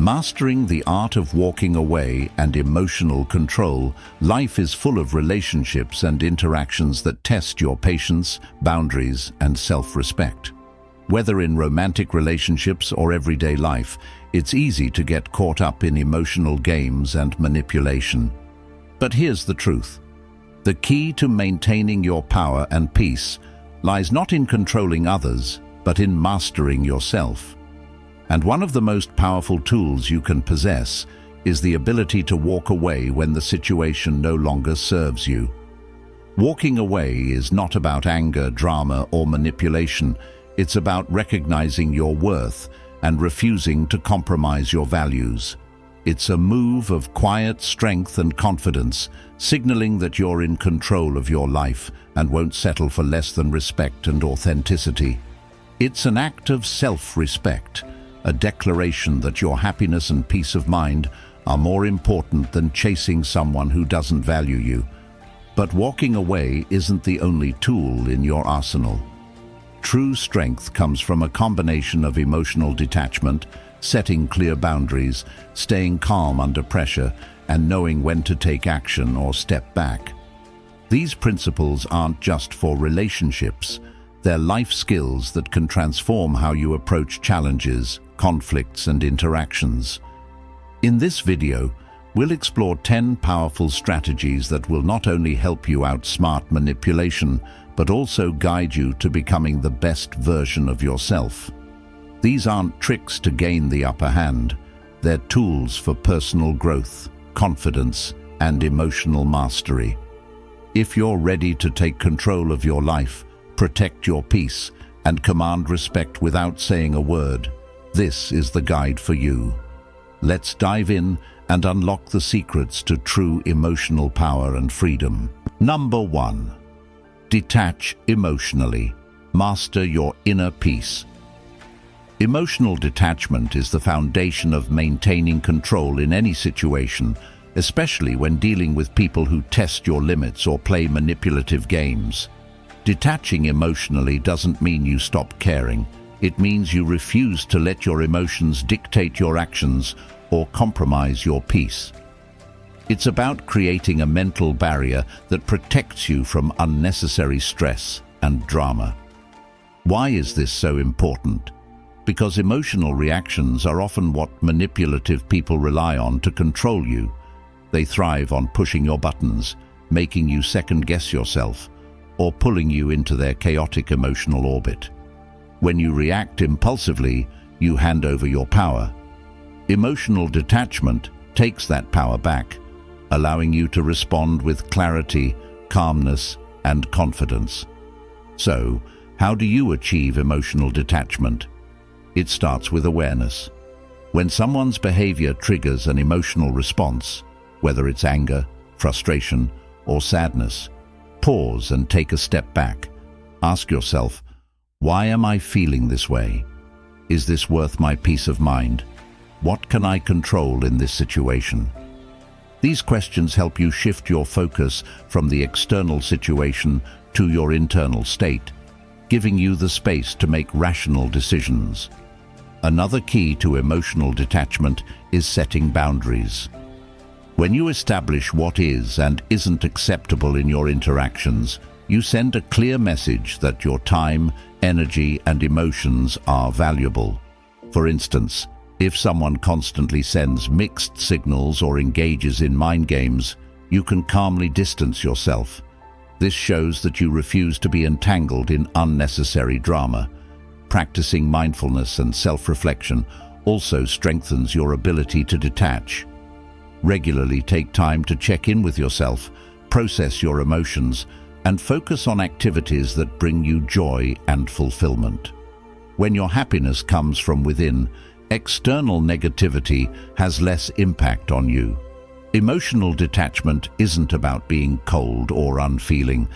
Mastering the art of walking away and emotional control, life is full of relationships and interactions that test your patience, boundaries, and self-respect. Whether in romantic relationships or everyday life, it's easy to get caught up in emotional games and manipulation. But here's the truth. The key to maintaining your power and peace lies not in controlling others, but in mastering yourself. And one of the most powerful tools you can possess is the ability to walk away when the situation no longer serves you. Walking away is not about anger, drama, or manipulation. It's about recognizing your worth and refusing to compromise your values. It's a move of quiet strength and confidence, signaling that you're in control of your life and won't settle for less than respect and authenticity. It's an act of self-respect, a declaration that your happiness and peace of mind are more important than chasing someone who doesn't value you. But walking away isn't the only tool in your arsenal. True strength comes from a combination of emotional detachment, setting clear boundaries, staying calm under pressure, and knowing when to take action or step back. These principles aren't just for relationships. They're life skills that can transform how you approach challenges, conflicts, and interactions. In this video, we'll explore 10 powerful strategies that will not only help you outsmart manipulation, but also guide you to becoming the best version of yourself. These aren't tricks to gain the upper hand. They're tools for personal growth, confidence, and emotional mastery. If you're ready to take control of your life, protect your peace, and command respect without saying a word, this is the guide for you. Let's dive in and unlock the secrets to true emotional power and freedom. Number 1. Detach emotionally. Master your inner peace. Emotional detachment is the foundation of maintaining control in any situation, especially when dealing with people who test your limits or play manipulative games. Detaching emotionally doesn't mean you stop caring. It means you refuse to let your emotions dictate your actions or compromise your peace. It's about creating a mental barrier that protects you from unnecessary stress and drama. Why is this so important? Because emotional reactions are often what manipulative people rely on to control you. They thrive on pushing your buttons, making you second-guess yourself, or pulling you into their chaotic emotional orbit. When you react impulsively, you hand over your power. Emotional detachment takes that power back, allowing you to respond with clarity, calmness, and confidence. So, how do you achieve emotional detachment? It starts with awareness. When someone's behavior triggers an emotional response, whether it's anger, frustration, or sadness, pause and take a step back. Ask yourself, why am I feeling this way? Is this worth my peace of mind? What can I control in this situation? These questions help you shift your focus from the external situation to your internal state, giving you the space to make rational decisions. Another key to emotional detachment is setting boundaries. When you establish what is and isn't acceptable in your interactions, you send a clear message that your time, energy, and emotions are valuable. For instance, if someone constantly sends mixed signals or engages in mind games, you can calmly distance yourself. This shows that you refuse to be entangled in unnecessary drama. Practicing mindfulness and self-reflection also strengthens your ability to detach. Regularly take time to check in with yourself, process your emotions, and focus on activities that bring you joy and fulfillment. When your happiness comes from within, external negativity has less impact on you. Emotional detachment isn't about being cold or unfeeling.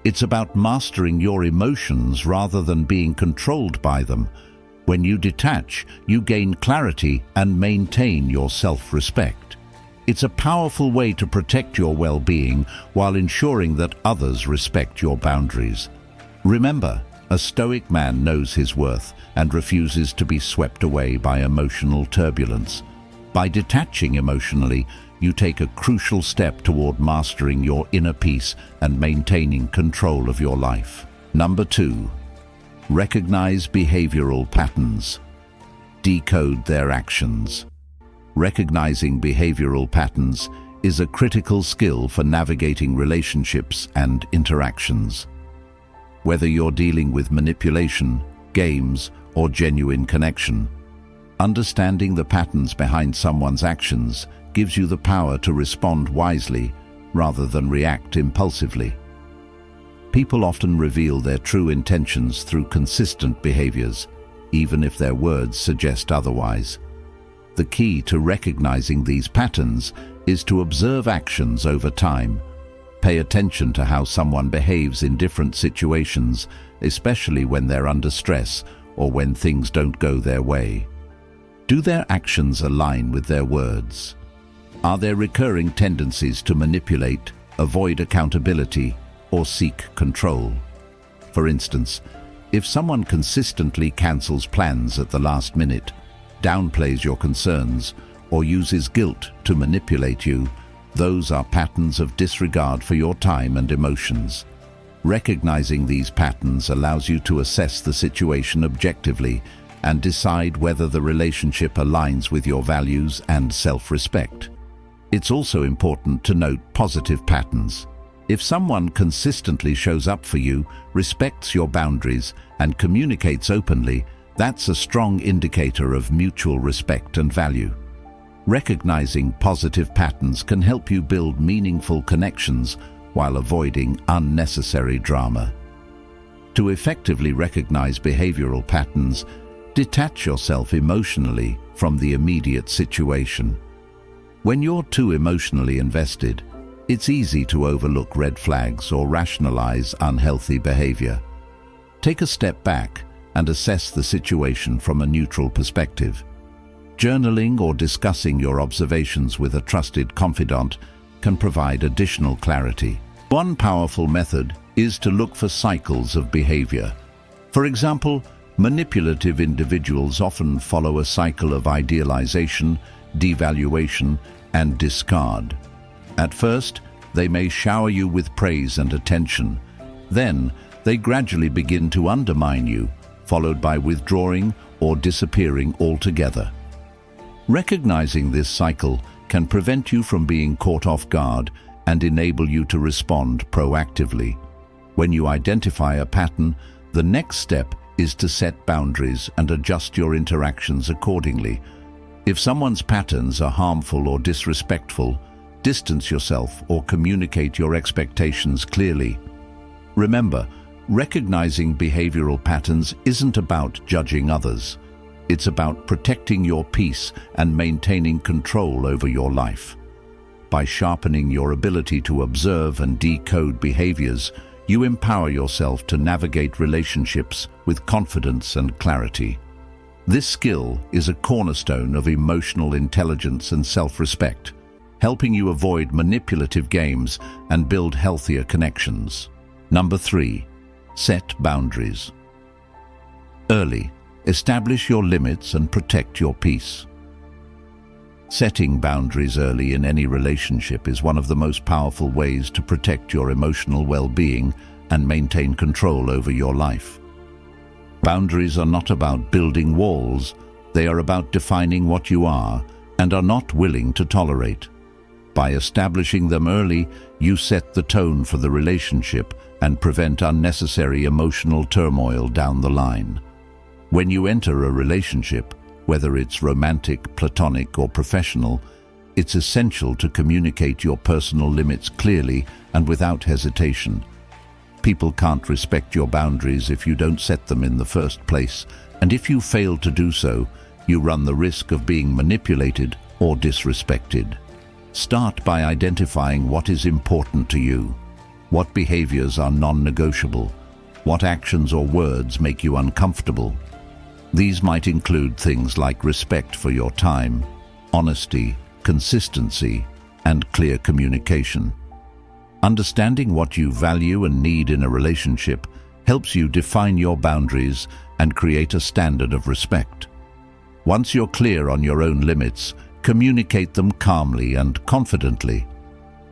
It's about mastering your emotions rather than being controlled by them. When you detach, you gain clarity and maintain your self-respect. It's a powerful way to protect your well-being while ensuring that others respect your boundaries. Remember, a Stoic man knows his worth and refuses to be swept away by emotional turbulence. By detaching emotionally, you take a crucial step toward mastering your inner peace and maintaining control of your life. Number 2. Recognize behavioral patterns. Decode their actions. Recognizing behavioral patterns is a critical skill for navigating relationships and interactions. Whether you're dealing with manipulation, games, or genuine connection, understanding the patterns behind someone's actions gives you the power to respond wisely rather than react impulsively. People often reveal their true intentions through consistent behaviors, even if their words suggest otherwise. The key to recognizing these patterns is to observe actions over time. Pay attention to how someone behaves in different situations, especially when they're under stress or when things don't go their way. Do their actions align with their words? Are there recurring tendencies to manipulate, avoid accountability, or seek control? For instance, if someone consistently cancels plans at the last minute, downplays your concerns, or uses guilt to manipulate you, those are patterns of disregard for your time and emotions. Recognizing these patterns allows you to assess the situation objectively and decide whether the relationship aligns with your values and self-respect. It's also important to note positive patterns. If someone consistently shows up for you, respects your boundaries, and communicates openly, that's a strong indicator of mutual respect and value. Recognizing positive patterns can help you build meaningful connections while avoiding unnecessary drama. To effectively recognize behavioral patterns, detach yourself emotionally from the immediate situation. When you're too emotionally invested, it's easy to overlook red flags or rationalize unhealthy behavior. Take a step back and assess the situation from a neutral perspective. Journaling or discussing your observations with a trusted confidant can provide additional clarity. One powerful method is to look for cycles of behavior. For example, manipulative individuals often follow a cycle of idealization, devaluation, and discard. At first, they may shower you with praise and attention. Then, they gradually begin to undermine you, followed by withdrawing or disappearing altogether. Recognizing this cycle can prevent you from being caught off guard and enable you to respond proactively. When you identify a pattern, the next step is to set boundaries and adjust your interactions accordingly. If someone's patterns are harmful or disrespectful, distance yourself or communicate your expectations clearly. Remember, recognizing behavioral patterns isn't about judging others. It's about protecting your peace and maintaining control over your life. By sharpening your ability to observe and decode behaviors, you empower yourself to navigate relationships with confidence and clarity. This skill is a cornerstone of emotional intelligence and self-respect, helping you avoid manipulative games and build healthier connections. Number 3. Set boundaries. Early, establish your limits and protect your peace. Setting boundaries early in any relationship is one of the most powerful ways to protect your emotional well-being and maintain control over your life. Boundaries are not about building walls, they are about defining what you are and are not willing to tolerate. By establishing them early, you set the tone for the relationship and prevent unnecessary emotional turmoil down the line. When you enter a relationship, whether it's romantic, platonic, or professional, it's essential to communicate your personal limits clearly and without hesitation. People can't respect your boundaries if you don't set them in the first place, and if you fail to do so, you run the risk of being manipulated or disrespected. Start by identifying what is important to you. What behaviors are non-negotiable? What actions or words make you uncomfortable? These might include things like respect for your time, honesty, consistency, and clear communication. Understanding what you value and need in a relationship helps you define your boundaries and create a standard of respect. Once you're clear on your own limits, Communicate them calmly and confidently.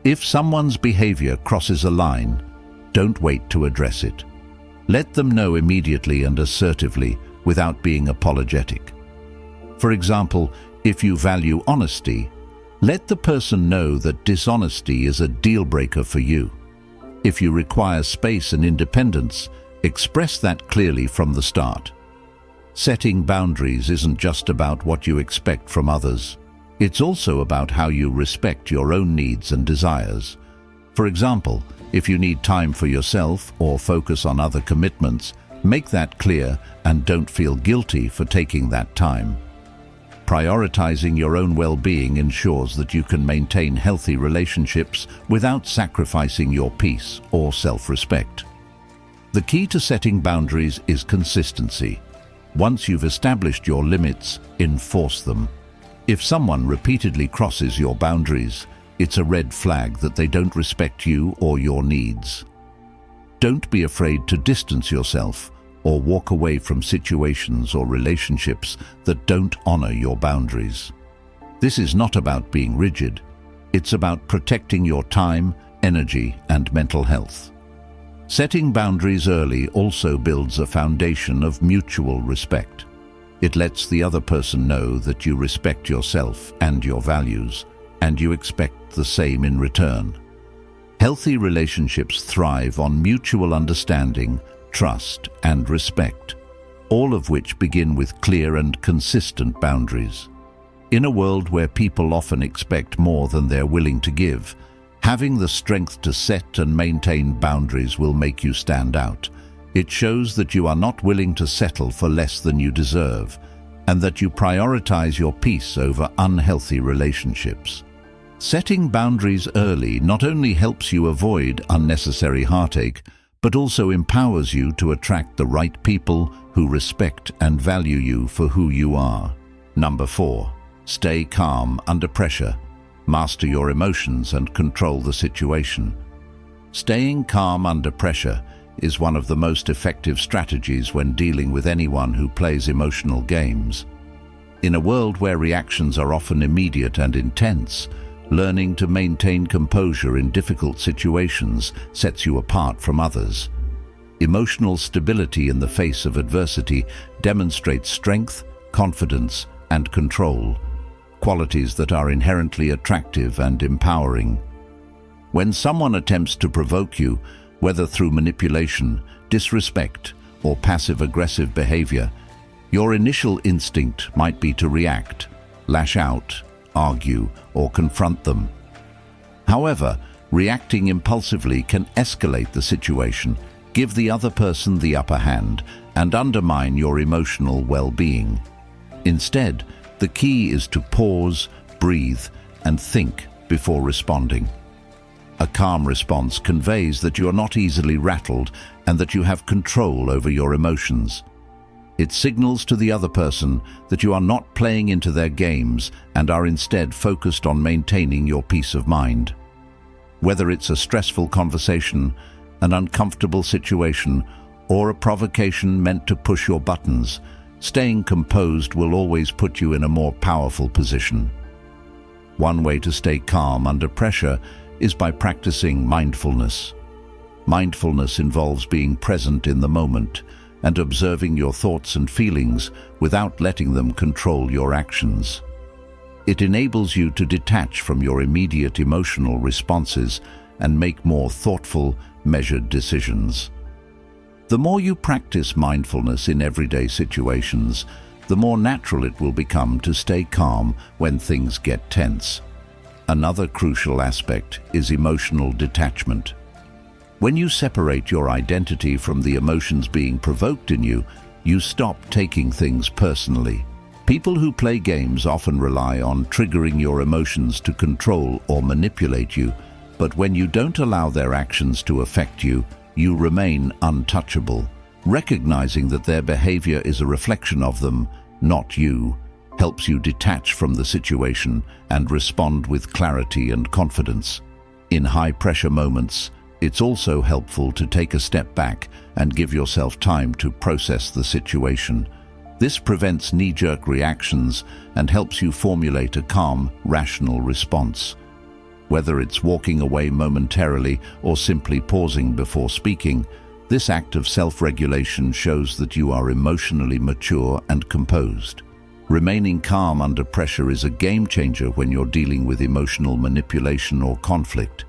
If someone's behavior crosses a line, don't wait to address it. Let them know immediately and assertively without being apologetic. For example, if you value honesty, let the person know that dishonesty is a deal breaker for you. If you require space and independence, express that clearly from the start. Setting boundaries isn't just about what you expect from others. It's also about how you respect your own needs and desires. For example, if you need time for yourself or focus on other commitments, make that clear and don't feel guilty for taking that time. Prioritizing your own well-being ensures that you can maintain healthy relationships without sacrificing your peace or self-respect. The key to setting boundaries is consistency. Once you've established your limits, enforce them. If someone repeatedly crosses your boundaries, it's a red flag that they don't respect you or your needs. Don't be afraid to distance yourself or walk away from situations or relationships that don't honor your boundaries. This is not about being rigid. It's about protecting your time, energy, and mental health. Setting boundaries early also builds a foundation of mutual respect. It lets the other person know that you respect yourself and your values, and you expect the same in return. Healthy relationships thrive on mutual understanding, trust, and respect, all of which begin with clear and consistent boundaries. In a world where people often expect more than they're willing to give, having the strength to set and maintain boundaries will make you stand out. It shows that you are not willing to settle for less than you deserve, and that you prioritize your peace over unhealthy relationships. Setting boundaries early not only helps you avoid unnecessary heartache, but also empowers you to attract the right people who respect and value you for who you are. Number 4. Stay calm under pressure. Master your emotions and control the situation. Staying calm under pressure is one of the most effective strategies when dealing with anyone who plays emotional games. In a world where reactions are often immediate and intense, learning to maintain composure in difficult situations sets you apart from others. Emotional stability in the face of adversity demonstrates strength, confidence, and control, qualities that are inherently attractive and empowering. When someone attempts to provoke you, whether through manipulation, disrespect, or passive-aggressive behavior, your initial instinct might be to react, lash out, argue, or confront them. However, reacting impulsively can escalate the situation, give the other person the upper hand, and undermine your emotional well-being. Instead, the key is to pause, breathe, and think before responding. A calm response conveys that you are not easily rattled and that you have control over your emotions. It signals to the other person that you are not playing into their games and are instead focused on maintaining your peace of mind. Whether it's a stressful conversation, an uncomfortable situation, or a provocation meant to push your buttons, staying composed will always put you in a more powerful position. One way to stay calm under pressure is by practicing mindfulness. Mindfulness involves being present in the moment and observing your thoughts and feelings without letting them control your actions. It enables you to detach from your immediate emotional responses and make more thoughtful, measured decisions. The more you practice mindfulness in everyday situations, the more natural it will become to stay calm when things get tense. Another crucial aspect is emotional detachment. When you separate your identity from the emotions being provoked in you, you stop taking things personally. People who play games often rely on triggering your emotions to control or manipulate you, but when you don't allow their actions to affect you, you remain untouchable. Recognizing that their behavior is a reflection of them, not you, helps you detach from the situation and respond with clarity and confidence. In high-pressure moments, it's also helpful to take a step back and give yourself time to process the situation. This prevents knee-jerk reactions and helps you formulate a calm, rational response. Whether it's walking away momentarily or simply pausing before speaking, this act of self-regulation shows that you are emotionally mature and composed. Remaining calm under pressure is a game-changer when you're dealing with emotional manipulation or conflict.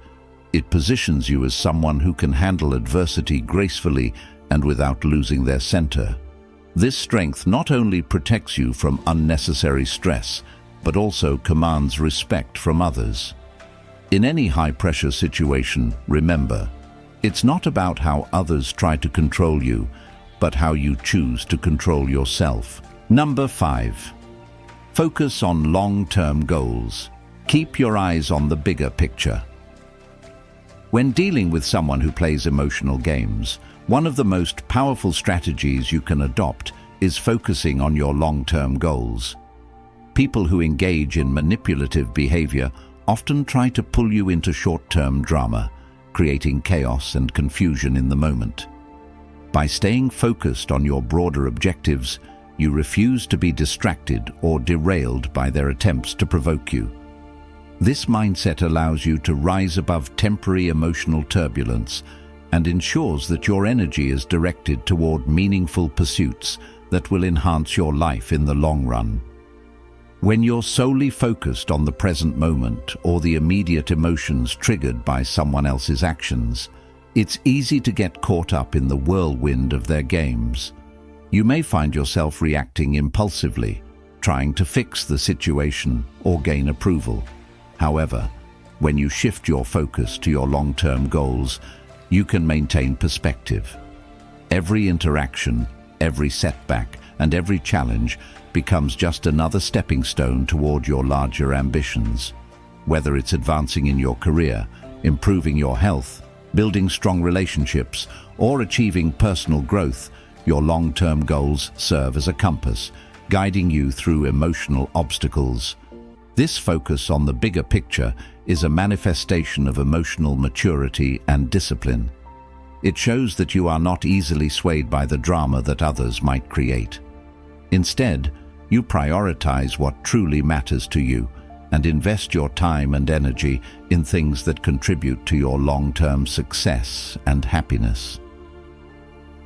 It positions you as someone who can handle adversity gracefully and without losing their center. This strength not only protects you from unnecessary stress, but also commands respect from others. In any high-pressure situation, remember, it's not about how others try to control you, but how you choose to control yourself. Number 5. Focus on long-term goals. Keep your eyes on the bigger picture. When dealing with someone who plays emotional games, one of the most powerful strategies you can adopt is focusing on your long-term goals. People who engage in manipulative behavior often try to pull you into short-term drama, creating chaos and confusion in the moment. By staying focused on your broader objectives, you refuse to be distracted or derailed by their attempts to provoke you. This mindset allows you to rise above temporary emotional turbulence and ensures that your energy is directed toward meaningful pursuits that will enhance your life in the long run. When you're solely focused on the present moment or the immediate emotions triggered by someone else's actions, it's easy to get caught up in the whirlwind of their games. You may find yourself reacting impulsively, trying to fix the situation or gain approval. However, when you shift your focus to your long-term goals, you can maintain perspective. Every interaction, every setback, and every challenge becomes just another stepping stone toward your larger ambitions. Whether it's advancing in your career, improving your health, building strong relationships, or achieving personal growth, your long-term goals serve as a compass, guiding you through emotional obstacles. This focus on the bigger picture is a manifestation of emotional maturity and discipline. It shows that you are not easily swayed by the drama that others might create. Instead, you prioritize what truly matters to you and invest your time and energy in things that contribute to your long-term success and happiness.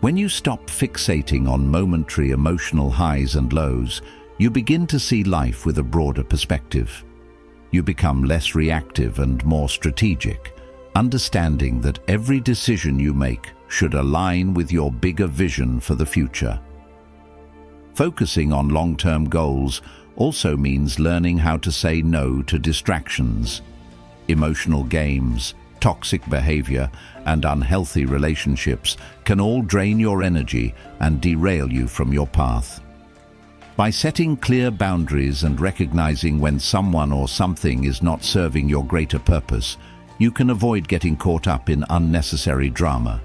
When you stop fixating on momentary emotional highs and lows, you begin to see life with a broader perspective. You become less reactive and more strategic, understanding that every decision you make should align with your bigger vision for the future. Focusing on long-term goals also means learning how to say no to distractions. Emotional games, toxic behavior, and unhealthy relationships can all drain your energy and derail you from your path. By setting clear boundaries and recognizing when someone or something is not serving your greater purpose, you can avoid getting caught up in unnecessary drama.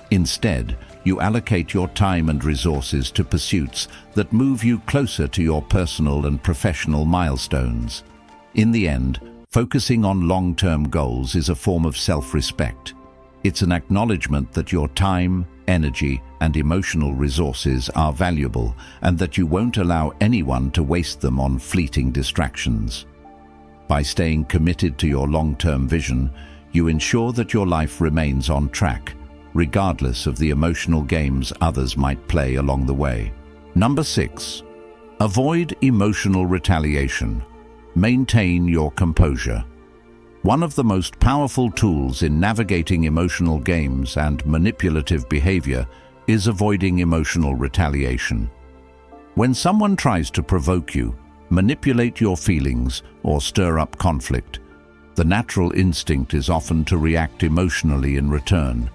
Instead, you allocate your time and resources to pursuits that move you closer to your personal and professional milestones. In the end, focusing on long-term goals is a form of self-respect. It's an acknowledgement that your time, energy, and emotional resources are valuable and that you won't allow anyone to waste them on fleeting distractions. By staying committed to your long-term vision, you ensure that your life remains on track, regardless of the emotional games others might play along the way. Number 6. Avoid emotional retaliation. Maintain your composure. One of the most powerful tools in navigating emotional games and manipulative behavior is avoiding emotional retaliation. When someone tries to provoke you, manipulate your feelings, or stir up conflict, the natural instinct is often to react emotionally in return.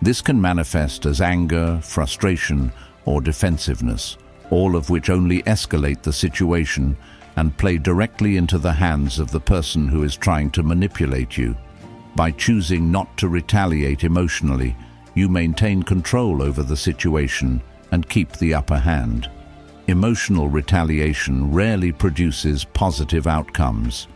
This can manifest as anger, frustration, or defensiveness, all of which only escalate the situation and play directly into the hands of the person who is trying to manipulate you. By choosing not to retaliate emotionally, you maintain control over the situation and keep the upper hand. Emotional retaliation rarely produces positive outcomes.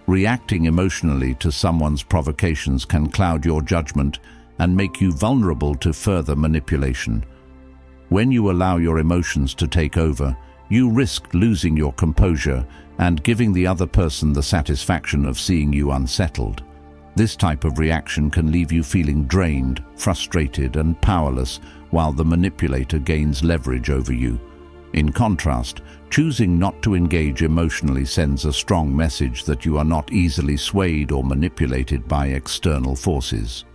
Reacting emotionally to someone's provocations can cloud your judgment and make you vulnerable to further manipulation. When you allow your emotions to take over, you risk losing your composure and giving the other person the satisfaction of seeing you unsettled. This type of reaction can leave you feeling drained, frustrated, and powerless, while the manipulator gains leverage over you. In contrast, choosing not to engage emotionally sends a strong message that you are not easily swayed or manipulated by external forces.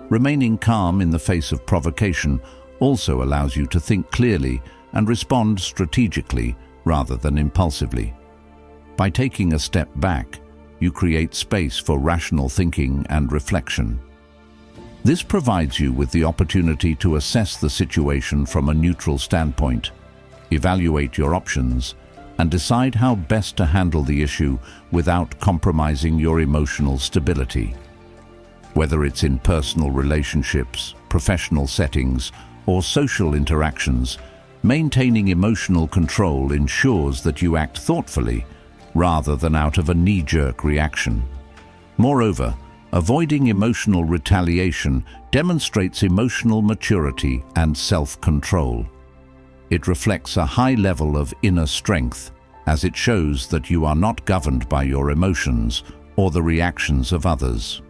Remaining calm in the face of provocation also allows you to think clearly and respond strategically rather than impulsively. By taking a step back, you create space for rational thinking and reflection. This provides you with the opportunity to assess the situation from a neutral standpoint, evaluate your options, and decide how best to handle the issue without compromising your emotional stability. Whether it's in personal relationships, professional settings, or social interactions, maintaining emotional control ensures that you act thoughtfully rather than out of a knee-jerk reaction. Moreover, avoiding emotional retaliation demonstrates emotional maturity and self-control. It reflects a high level of inner strength, as it shows that you are not governed by your emotions or the reactions of others.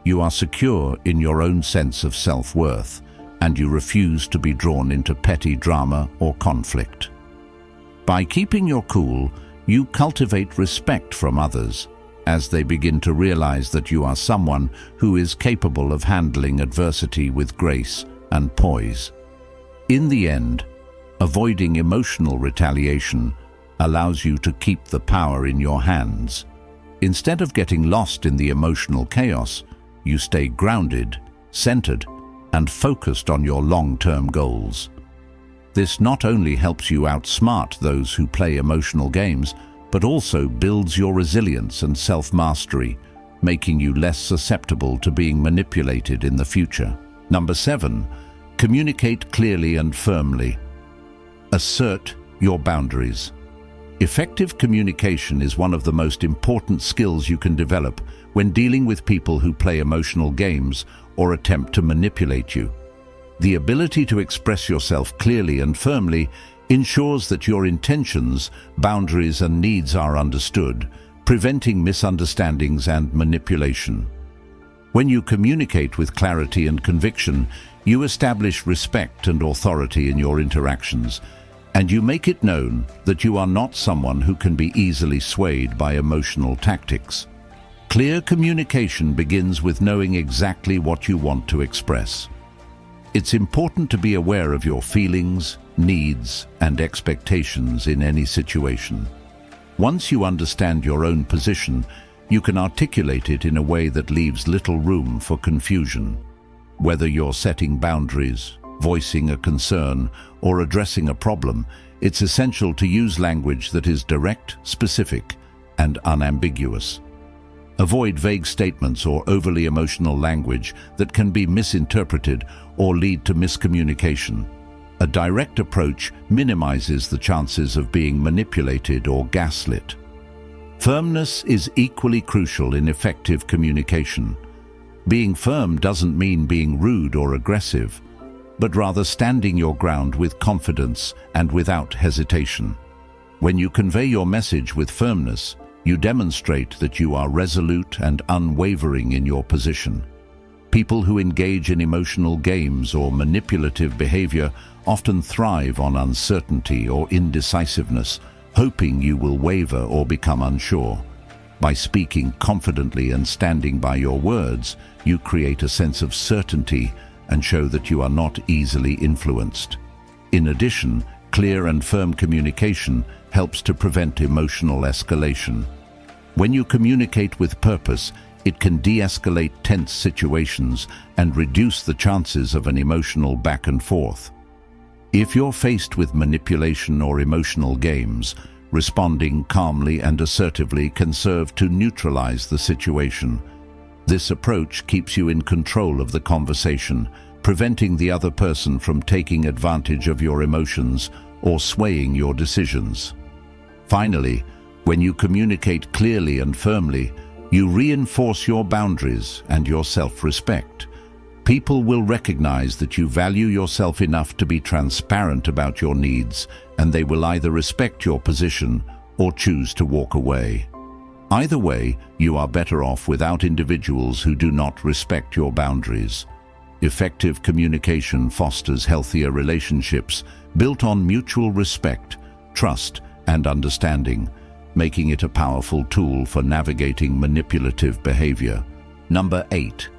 You are secure in your own sense of self-worth, and you refuse to be drawn into petty drama or conflict. By keeping your cool, you cultivate respect from others, as they begin to realize that you are someone who is capable of handling adversity with grace and poise. In the end, avoiding emotional retaliation allows you to keep the power in your hands. Instead of getting lost in the emotional chaos, you stay grounded, centered, and focused on your long-term goals. This not only helps you outsmart those who play emotional games, but also builds your resilience and self-mastery, making you less susceptible to being manipulated in the future. Number 7, communicate clearly and firmly. Assert your boundaries. Effective communication is one of the most important skills you can develop when dealing with people who play emotional games or attempt to manipulate you. The ability to express yourself clearly and firmly ensures that your intentions, boundaries, and needs are understood, preventing misunderstandings and manipulation. When you communicate with clarity and conviction, you establish respect and authority in your interactions, and you make it known that you are not someone who can be easily swayed by emotional tactics. Clear communication begins with knowing exactly what you want to express. It's important to be aware of your feelings, needs, and expectations in any situation. Once you understand your own position, you can articulate it in a way that leaves little room for confusion. Whether you're setting boundaries, voicing a concern, or addressing a problem, it's essential to use language that is direct, specific, and unambiguous. Avoid vague statements or overly emotional language that can be misinterpreted or lead to miscommunication. A direct approach minimizes the chances of being manipulated or gaslit. Firmness is equally crucial in effective communication. Being firm doesn't mean being rude or aggressive, but rather standing your ground with confidence and without hesitation. When you convey your message with firmness, you demonstrate that you are resolute and unwavering in your position. People who engage in emotional games or manipulative behavior often thrive on uncertainty or indecisiveness, hoping you will waver or become unsure. By speaking confidently and standing by your words, you create a sense of certainty and show that you are not easily influenced. In addition, clear and firm communication helps to prevent emotional escalation. When you communicate with purpose, it can de-escalate tense situations and reduce the chances of an emotional back and forth. If you're faced with manipulation or emotional games, responding calmly and assertively can serve to neutralize the situation. This approach keeps you in control of the conversation, preventing the other person from taking advantage of your emotions or swaying your decisions. Finally, when you communicate clearly and firmly, you reinforce your boundaries and your self-respect. People will recognize that you value yourself enough to be transparent about your needs, and they will either respect your position or choose to walk away. Either way, you are better off without individuals who do not respect your boundaries. Effective communication fosters healthier relationships built on mutual respect, trust, and understanding, making it a powerful tool for navigating manipulative behavior. Number 8.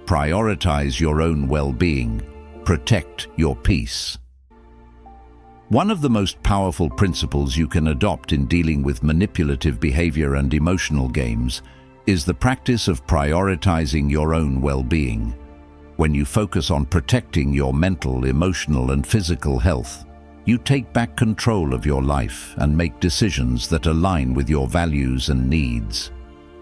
Prioritize your own well-being. Protect your peace. One of the most powerful principles you can adopt in dealing with manipulative behavior and emotional games is the practice of prioritizing your own well-being. When you focus on protecting your mental, emotional, and physical health, you take back control of your life and make decisions that align with your values and needs.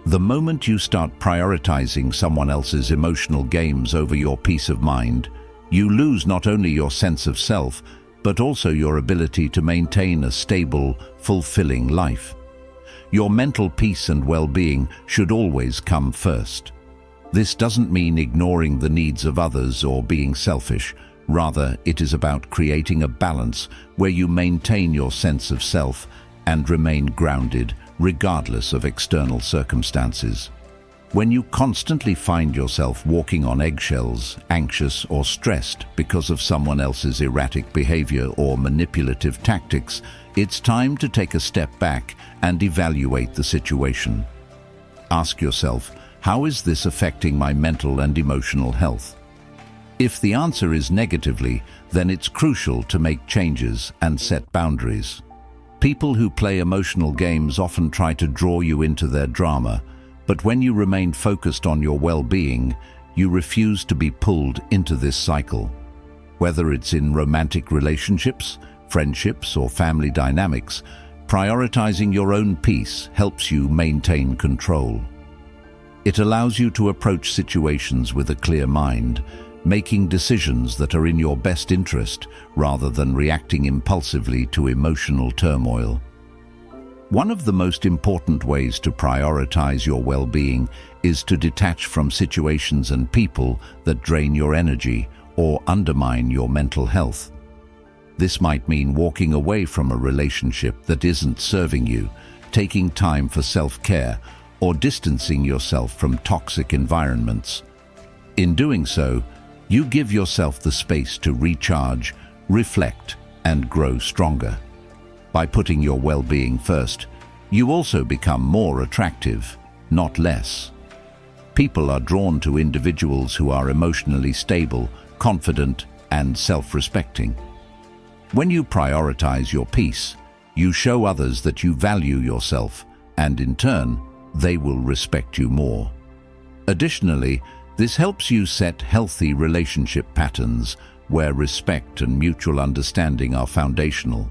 The moment you start prioritizing someone else's emotional games over your peace of mind, you lose not only your sense of self, but also your ability to maintain a stable, fulfilling life. Your mental peace and well-being should always come first. This doesn't mean ignoring the needs of others or being selfish. Rather, it is about creating a balance where you maintain your sense of self and remain grounded, regardless of external circumstances. When you constantly find yourself walking on eggshells, anxious or stressed because of someone else's erratic behavior or manipulative tactics, it's time to take a step back and evaluate the situation. Ask yourself, how is this affecting my mental and emotional health? If the answer is negatively, then it's crucial to make changes and set boundaries. People who play emotional games often try to draw you into their drama, but when you remain focused on your well-being, you refuse to be pulled into this cycle. Whether it's in romantic relationships, friendships, or family dynamics, prioritizing your own peace helps you maintain control. It allows you to approach situations with a clear mind, making decisions that are in your best interest rather than reacting impulsively to emotional turmoil. One of the most important ways to prioritize your well-being is to detach from situations and people that drain your energy or undermine your mental health. This might mean walking away from a relationship that isn't serving you, taking time for self-care, or distancing yourself from toxic environments. In doing so, you give yourself the space to recharge, reflect, and grow stronger. By putting your well-being first, you also become more attractive, not less. People are drawn to individuals who are emotionally stable, confident, and self-respecting. When you prioritize your peace, you show others that you value yourself, and in turn, they will respect you more. Additionally, this helps you set healthy relationship patterns where respect and mutual understanding are foundational.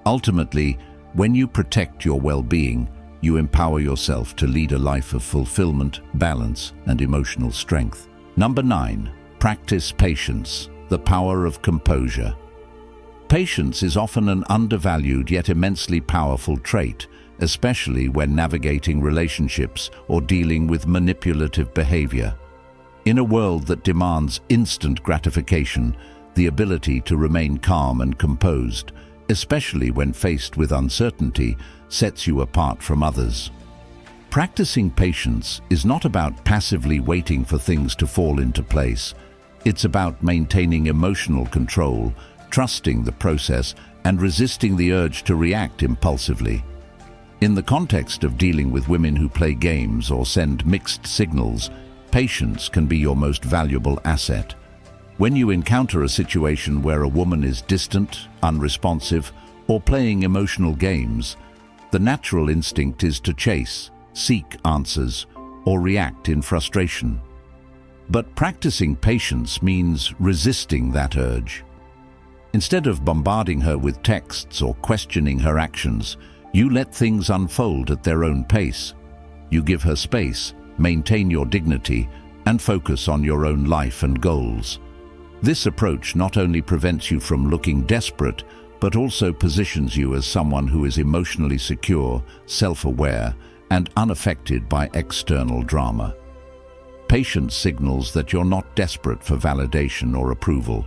Ultimately, when you protect your well-being, you empower yourself to lead a life of fulfillment, balance, and emotional strength. Number 9. Practice patience, the power of composure. Patience is often an undervalued yet immensely powerful trait, especially when navigating relationships or dealing with manipulative behavior. In a world that demands instant gratification, the ability to remain calm and composed, especially when faced with uncertainty, sets you apart from others. Practicing patience is not about passively waiting for things to fall into place. It's about maintaining emotional control, trusting the process, and resisting the urge to react impulsively. In the context of dealing with women who play games or send mixed signals, patience can be your most valuable asset. When you encounter a situation where a woman is distant, unresponsive, or playing emotional games, the natural instinct is to chase, seek answers, or react in frustration. But practicing patience means resisting that urge. Instead of bombarding her with texts or questioning her actions, you let things unfold at their own pace. You give her space, maintain your dignity, and focus on your own life and goals. This approach not only prevents you from looking desperate, but also positions you as someone who is emotionally secure, self-aware, and unaffected by external drama. Patience signals that you're not desperate for validation or approval.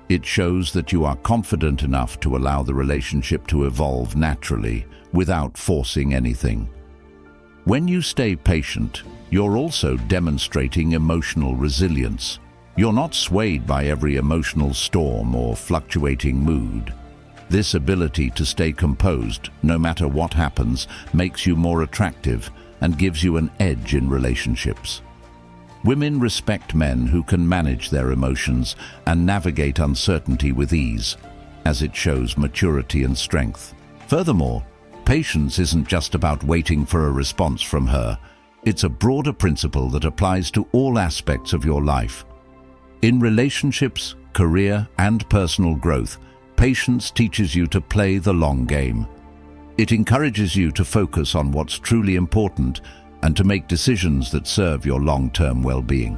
It shows that you are confident enough to allow the relationship to evolve naturally without forcing anything. When you stay patient, you're also demonstrating emotional resilience. You're not swayed by every emotional storm or fluctuating mood. This ability to stay composed, no matter what happens, makes you more attractive and gives you an edge in relationships. Women respect men who can manage their emotions and navigate uncertainty with ease, as it shows maturity and strength. Furthermore, patience isn't just about waiting for a response from her. It's a broader principle that applies to all aspects of your life. In relationships, career, and personal growth, patience teaches you to play the long game. It encourages you to focus on what's truly important and to make decisions that serve your long-term well-being.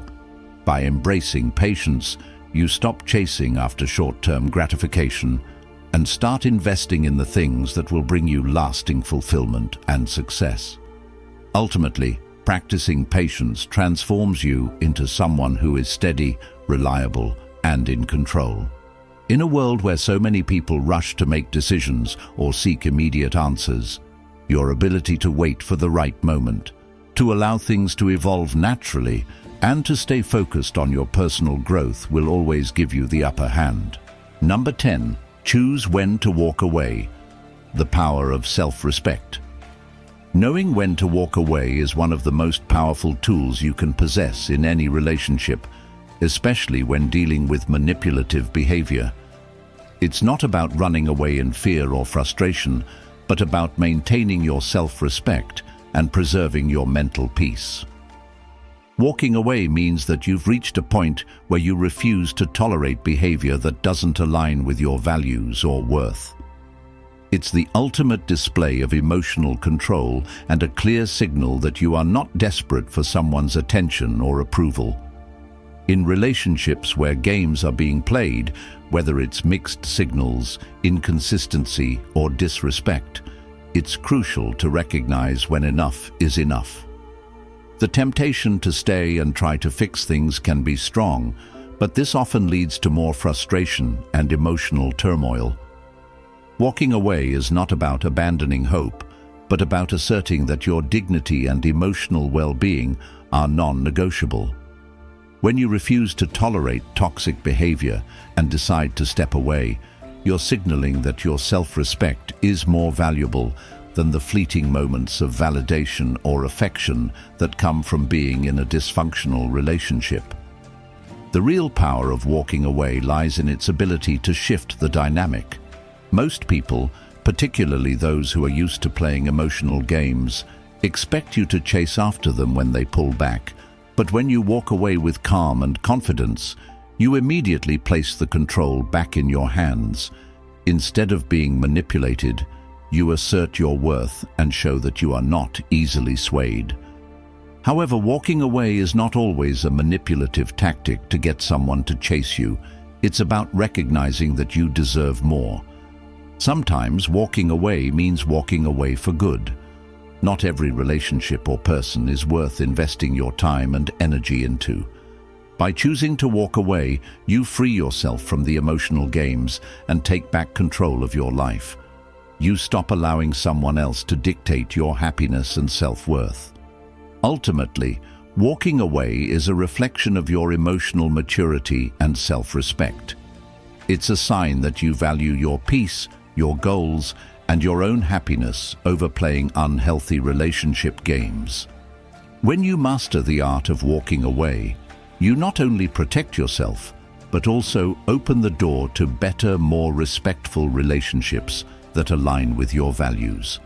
By embracing patience, you stop chasing after short-term gratification and start investing in the things that will bring you lasting fulfillment and success. Ultimately, practicing patience transforms you into someone who is steady, reliable, and in control. In a world where so many people rush to make decisions or seek immediate answers, your ability to wait for the right moment, to allow things to evolve naturally, and to stay focused on your personal growth will always give you the upper hand. Number 10. Choose when to walk away. The power of self-respect. Knowing when to walk away is one of the most powerful tools you can possess in any relationship, especially when dealing with manipulative behavior. It's not about running away in fear or frustration, but about maintaining your self-respect and preserving your mental peace. Walking away means that you've reached a point where you refuse to tolerate behavior that doesn't align with your values or worth. It's the ultimate display of emotional control and a clear signal that you are not desperate for someone's attention or approval. In relationships where games are being played, whether it's mixed signals, inconsistency, or disrespect, it's crucial to recognize when enough is enough. The temptation to stay and try to fix things can be strong, but this often leads to more frustration and emotional turmoil. Walking away is not about abandoning hope, but about asserting that your dignity and emotional well-being are non-negotiable. When you refuse to tolerate toxic behavior and decide to step away, you're signaling that your self-respect is more valuable than the fleeting moments of validation or affection that come from being in a dysfunctional relationship. The real power of walking away lies in its ability to shift the dynamic. Most people, particularly those who are used to playing emotional games, expect you to chase after them when they pull back. But when you walk away with calm and confidence, you immediately place the control back in your hands. Instead of being manipulated, you assert your worth and show that you are not easily swayed. However, walking away is not always a manipulative tactic to get someone to chase you. It's about recognizing that you deserve more. Sometimes walking away means walking away for good. Not every relationship or person is worth investing your time and energy into. By choosing to walk away, you free yourself from the emotional games and take back control of your life. You stop allowing someone else to dictate your happiness and self-worth. Ultimately, walking away is a reflection of your emotional maturity and self-respect. It's a sign that you value your peace, your goals, and your own happiness over playing unhealthy relationship games. When you master the art of walking away, you not only protect yourself, but also open the door to better, more respectful relationships that align with your values.